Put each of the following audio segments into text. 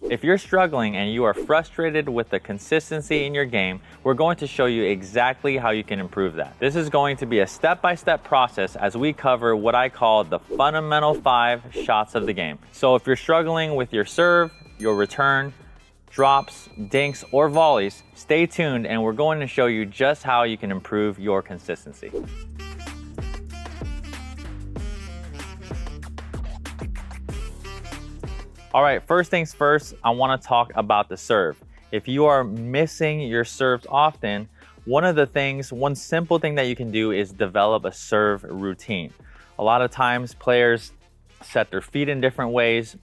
If you're struggling and you are frustrated with the consistency in your game, we're going to show you exactly how you can improve that. This is going to be a step-by-step process as we cover what I call the fundamental 5 shots of the game. So if you're struggling with your serve, your return, drops, dinks, or volleys, stay tuned and we're going to show you just how you can improve your consistency. All right, first things first, I want to talk about the serve. If you are missing your serves often, one simple thing that you can do is develop a serve routine. A lot of times players set their feet in different ways,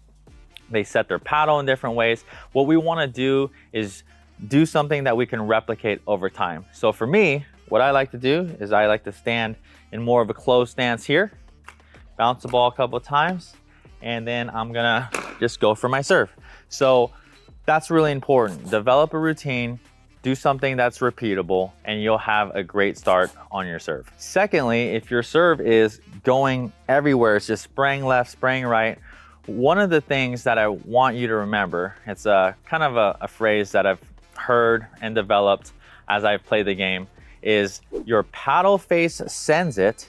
they set their paddle in different ways. What we want to do is do something that we can replicate over time. So for me, what I like to do is I like to stand in more of a closed stance here, bounce the ball a couple of times, and then I'm gonna just go for my serve. So that's really important. Develop a routine, do something that's repeatable, and you'll have a great start on your serve. Secondly, if your serve is going everywhere, it's just spraying left, spraying right, one of the things that I want you to remember, it's a kind of a phrase that I've heard and developed as I've played the game, is your paddle face sends it,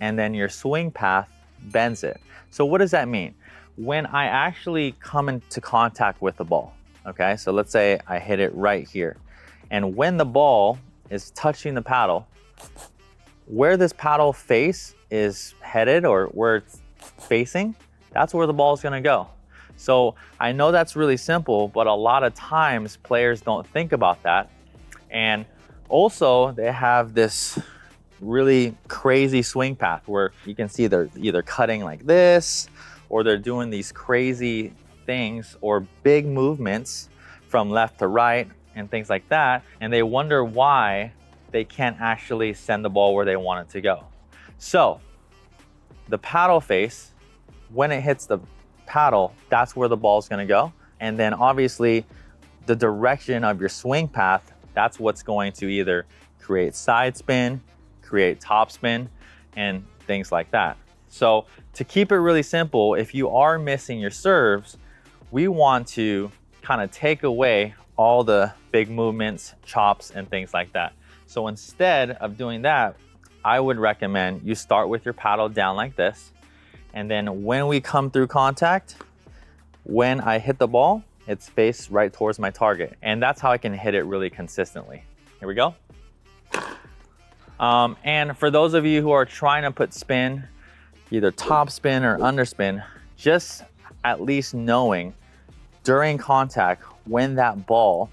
and then your swing path bends it. So what does that mean? When I actually come into contact with the ball, okay? So let's say I hit it right here. And when the ball is touching the paddle, where this paddle face is headed or where it's facing, that's where the ball is gonna go. So I know that's really simple, but a lot of times players don't think about that. And also they have this really crazy swing path where you can see they're either cutting like this or they're doing these crazy things or big movements from left to right and things like that, and they wonder why they can't actually send the ball where they want it to go. So the paddle face, when it hits the paddle, that's where the ball is going to go, and then obviously the direction of your swing path, that's what's going to either create side spin, create top spin, and things like that. So to keep it really simple, if you are missing your serves, we want to kind of take away all the big movements, chops, and things like that. So instead of doing that, I would recommend you start with your paddle down like this, and then when we come through contact, when I hit the ball, it's face right towards my target. And that's how I can hit it really consistently. Here we go. And for those of you who are trying to put spin, either top spin or underspin, just at least knowing during contact, when that ball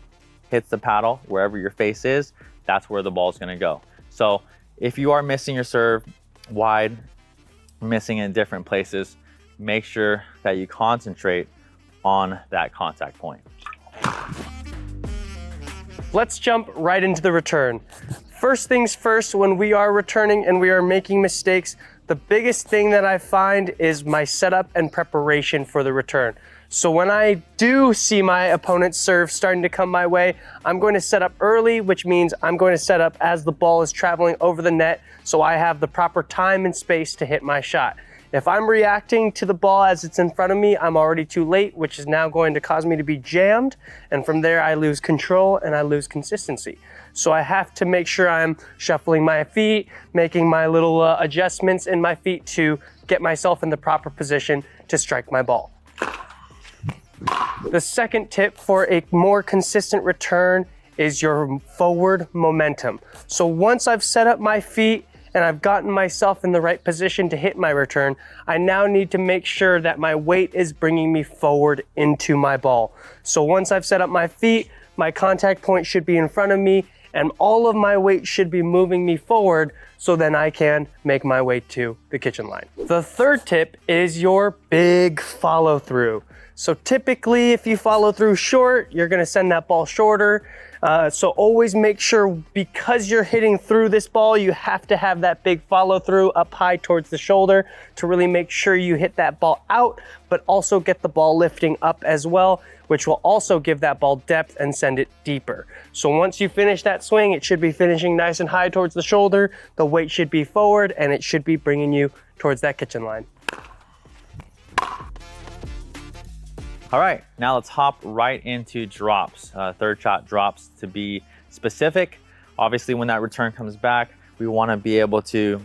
hits the paddle, wherever your face is, that's where the ball is gonna go. So if you are missing your serve wide, missing in different places, make sure that you concentrate on that contact point. Let's jump right into the return. First things first, when we are returning and we are making mistakes, the biggest thing that I find is my setup and preparation for the return. So when I do see my opponent's serve starting to come my way, I'm going to set up early, which means I'm going to set up as the ball is traveling over the net so I have the proper time and space to hit my shot. If I'm reacting to the ball as it's in front of me, I'm already too late, which is now going to cause me to be jammed. And from there, I lose control and I lose consistency. So I have to make sure I'm shuffling my feet, making my little adjustments in my feet to get myself in the proper position to strike my ball. The second tip for a more consistent return is your forward momentum. So once I've set up my feet and I've gotten myself in the right position to hit my return, I now need to make sure that my weight is bringing me forward into my ball. So once I've set up my feet, my contact point should be in front of me and all of my weight should be moving me forward so then I can make my way to the kitchen line. The third tip is your big follow through. So typically if you follow through short, you're gonna send that ball shorter. So always make sure, because you're hitting through this ball, you have to have that big follow through up high towards the shoulder to really make sure you hit that ball out, but also get the ball lifting up as well, which will also give that ball depth and send it deeper. So once you finish that swing, it should be finishing nice and high towards the shoulder, the weight should be forward, and it should be bringing you towards that kitchen line. All right, now let's hop right into drops, third shot drops to be specific. Obviously, when that return comes back, we want to be able to,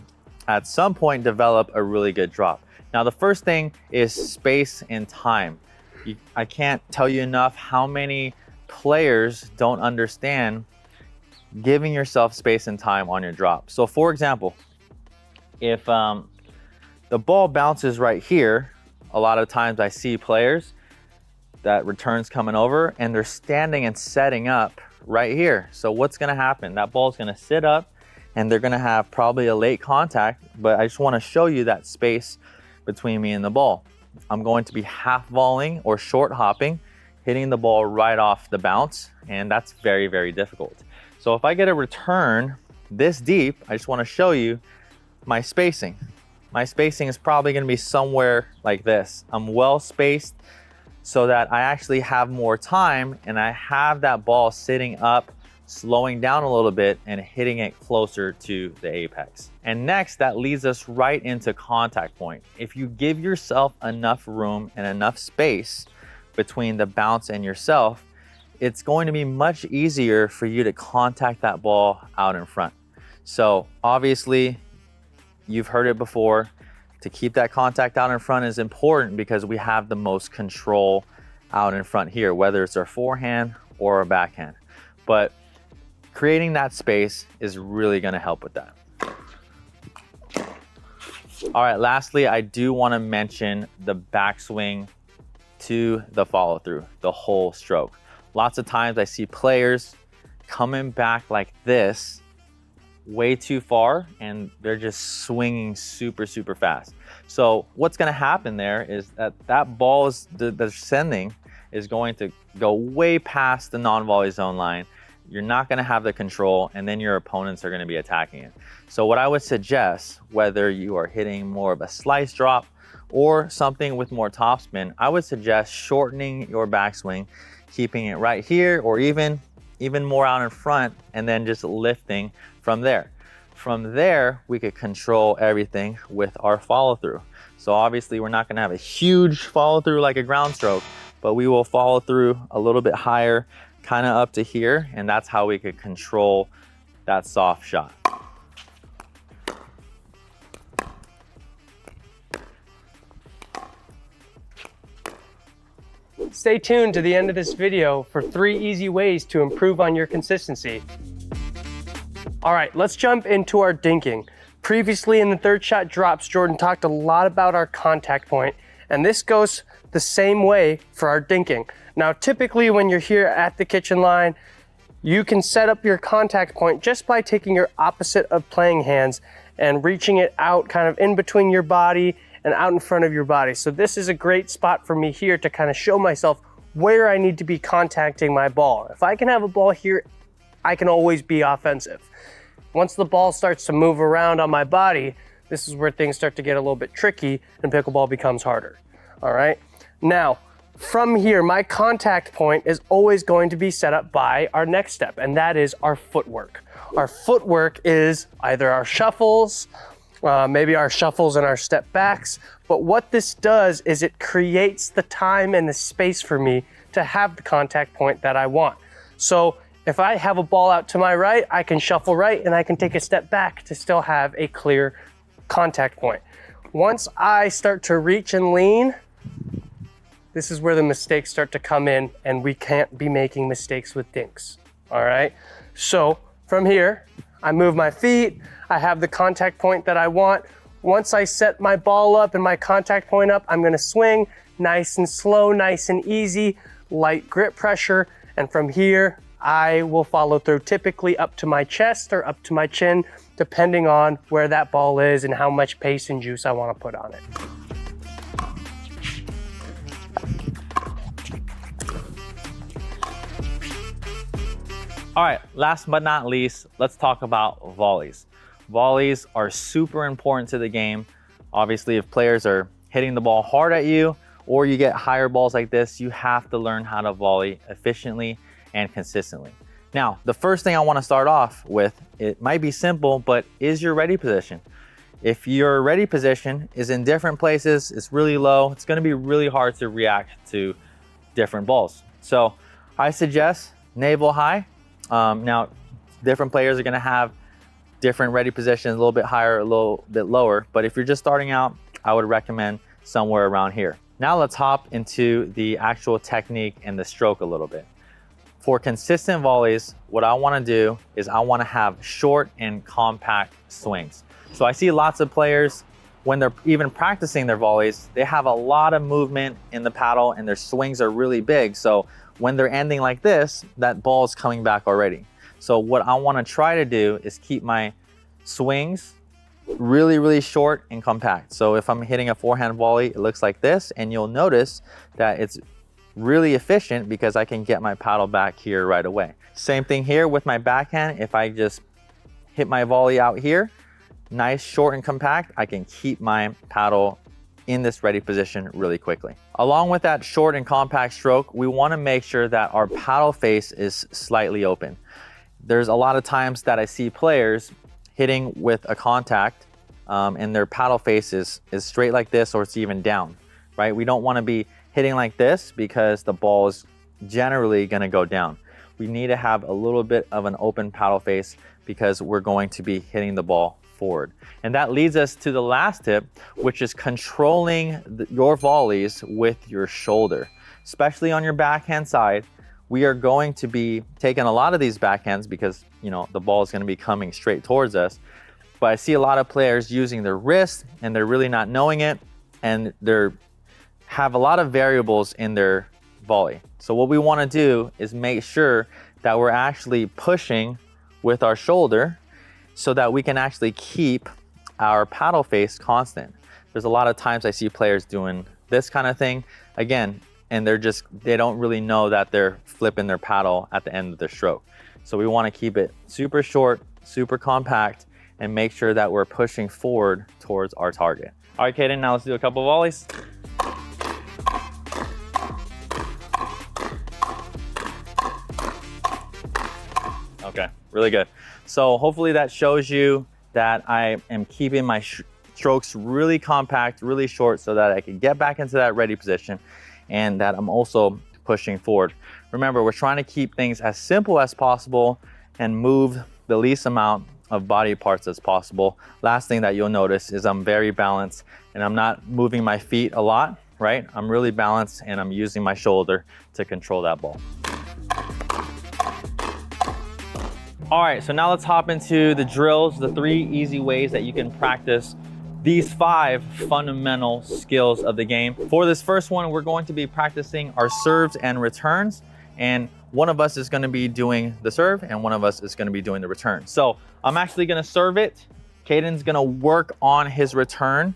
at some point, develop a really good drop. Now, the first thing is space and time. I can't tell you enough how many players don't understand giving yourself space and time on your drop. So for example, if the ball bounces right here, a lot of times I see players that returns coming over and they're standing and setting up right here. So what's gonna happen? That ball's gonna sit up and they're gonna have probably a late contact, but I just wanna show you that space between me and the ball. I'm going to be half volleying or short hopping, hitting the ball right off the bounce, and that's very, very difficult. So if I get a return this deep, I just wanna show you my spacing. My spacing is probably gonna be somewhere like this. I'm well spaced so that I actually have more time and I have that ball sitting up, slowing down a little bit and hitting it closer to the apex. And next, that leads us right into contact point. If you give yourself enough room and enough space between the bounce and yourself, it's going to be much easier for you to contact that ball out in front. So obviously, you've heard it before, to keep that contact out in front is important because we have the most control out in front here, whether it's our forehand or our backhand. But creating that space is really gonna help with that. All right, lastly, I do wanna mention the backswing to the follow through, the whole stroke. Lots of times I see players coming back like this way too far and they're just swinging super, super fast. So what's gonna happen there is that ball is they're sending is going to go way past the non-volley zone line. You're not gonna have the control and then your opponents are gonna be attacking it. So what I would suggest, whether you are hitting more of a slice drop or something with more topspin, I would suggest shortening your backswing, keeping it right here or even more out in front and then just lifting from there. From there, we could control everything with our follow through. So obviously we're not gonna have a huge follow through like a ground stroke, but we will follow through a little bit higher, kind of up to here, and that's how we could control that soft shot. Stay tuned to the end of this video for 3 easy ways to improve on your consistency. All right, let's jump into our dinking. Previously in the third shot drops, Jordan talked a lot about our contact point, and this goes the same way for our dinking. Now, typically when you're here at the kitchen line, you can set up your contact point just by taking your opposite of playing hands and reaching it out kind of in between your body and out in front of your body. So this is a great spot for me here to kind of show myself where I need to be contacting my ball. If I can have a ball here, I can always be offensive. Once the ball starts to move around on my body, this is where things start to get a little bit tricky and pickleball becomes harder. All right. Now, from here, my contact point is always going to be set up by our next step, and that is our footwork. Our footwork is either our shuffles, maybe our shuffles and our step backs, but what this does is it creates the time and the space for me to have the contact point that I want. So if I have a ball out to my right, I can shuffle right and I can take a step back to still have a clear contact point. Once I start to reach and lean, this is where the mistakes start to come in, and we can't be making mistakes with dinks, all right? So from here, I move my feet, I have the contact point that I want. Once I set my ball up and my contact point up, I'm gonna swing nice and slow, nice and easy, light grip pressure, and from here, I will follow through typically up to my chest or up to my chin, depending on where that ball is and how much pace and juice I wanna put on it. All right, last but not least, let's talk about volleys. Volleys are super important to the game. Obviously, if players are hitting the ball hard at you or you get higher balls like this, you have to learn how to volley efficiently and consistently. Now, the first thing I want to start off with, it might be simple, but is your ready position. If your ready position is in different places, it's really low, it's going to be really hard to react to different balls. So I suggest navel high. Now, different players are gonna have different ready positions, a little bit higher, a little bit lower. But if you're just starting out, I would recommend somewhere around here. Now let's hop into the actual technique and the stroke a little bit. For consistent volleys, what I wanna do is I wanna have short and compact swings. So I see lots of players, when they're even practicing their volleys, they have a lot of movement in the paddle and their swings are really big. So when they're ending like this, that ball is coming back already. So what I wanna try to do is keep my swings really, really short and compact. So if I'm hitting a forehand volley, it looks like this, and you'll notice that it's really efficient because I can get my paddle back here right away. Same thing here with my backhand. If I just hit my volley out here, nice, short and compact, I can keep my paddle in this ready position really quickly. Along with that short and compact stroke, we wanna make sure that our paddle face is slightly open. There's a lot of times that I see players hitting with a contact and their paddle face is straight like this, or it's even down, right? We don't wanna be hitting like this because the ball is generally gonna go down. We need to have a little bit of an open paddle face because we're going to be hitting the ball forward. And that leads us to the last tip, which is controlling your volleys with your shoulder. Especially on your backhand side, we are going to be taking a lot of these backhands because, you know, the ball is going to be coming straight towards us. But I see a lot of players using their wrist and they're really not knowing it, and they're have a lot of variables in their volley. So what we want to do is make sure that we're actually pushing with our shoulder so that we can actually keep our paddle face constant. There's a lot of times I see players doing this kind of thing again, and they don't really know that they're flipping their paddle at the end of their stroke. So we want to keep it super short, super compact, and make sure that we're pushing forward towards our target. All right, Kaden, now let's do a couple volleys. Okay, really good. So hopefully that shows you that I am keeping my strokes really compact, really short, so that I can get back into that ready position, and that I'm also pushing forward. Remember, we're trying to keep things as simple as possible and move the least amount of body parts as possible. Last thing that you'll notice is I'm very balanced and I'm not moving my feet a lot, right? I'm really balanced and I'm using my shoulder to control that ball. All right, so now let's hop into the drills, the 3 easy ways that you can practice these 5 fundamental skills of the game. For this first one, we're going to be practicing our serves and returns, and one of us is going to be doing the serve and one of us is going to be doing the return. So I'm actually going to serve it. Caden's going to work on his return,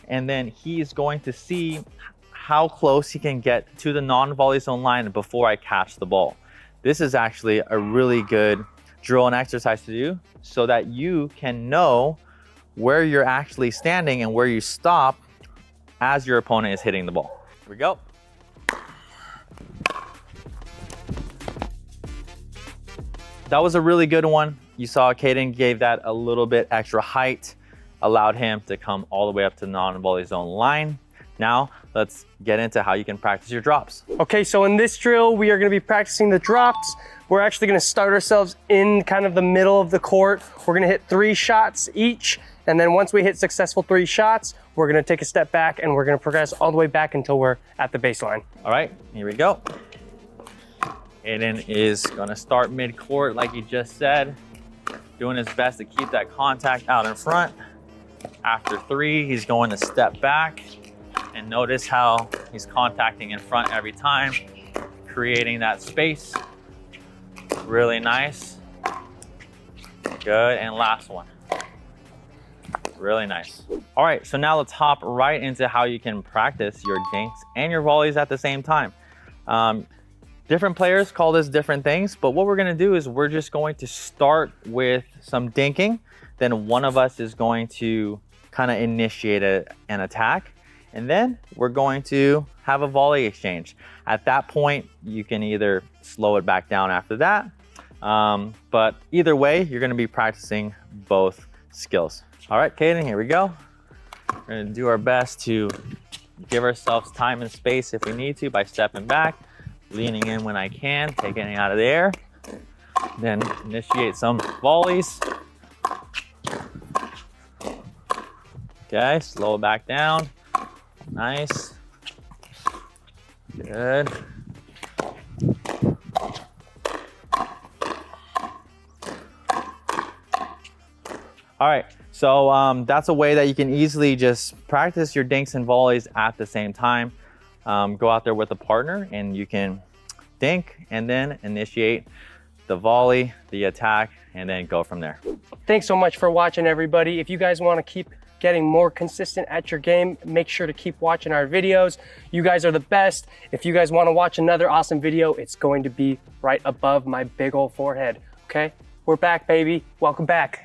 and then he's going to see how close he can get to the non-volley zone line before I catch the ball. This is actually a really good drill and exercise to do so that you can know where you're actually standing and where you stop as your opponent is hitting the ball. Here we go. That was a really good one. You saw Caden gave that a little bit extra height, allowed him to come all the way up to the non-volley zone line. Now, let's get into how you can practice your drops. Okay, so in this drill, we are gonna be practicing the drops. We're actually gonna start ourselves in kind of the middle of the court. We're gonna hit 3 shots each. And then once we hit successful 3 shots, we're gonna take a step back and we're gonna progress all the way back until we're at the baseline. All right, here we go. Aiden is gonna start mid-court like he just said, doing his best to keep that contact out in front. After 3, he's going to step back, and notice how he's contacting in front every time, creating that space. Really nice. Good, and last one. Really nice. All right, so now let's hop right into how you can practice your dinks and your volleys at the same time. Different players call this different things, but what we're gonna do is we're just going to start with some dinking. Then one of us is going to kind of initiate an attack. And then we're going to have a volley exchange. At that point, you can either slow it back down after that, but either way, you're gonna be practicing both skills. All right, Caden, here we go. We're gonna do our best to give ourselves time and space if we need to by stepping back, leaning in when I can, taking it out of the air. Then initiate some volleys. Okay, slow it back down. Nice. Good. All right, so that's a way that you can easily just practice your dinks and volleys at the same time. Go out there with a partner and you can dink and then initiate the volley, the attack, and then go from there. Thanks so much for watching, everybody. If you guys want to keep getting more consistent at your game, make sure to keep watching our videos. You guys are the best. If you guys want to watch another awesome video, it's going to be right above my big old forehead, okay? We're back, baby. Welcome back.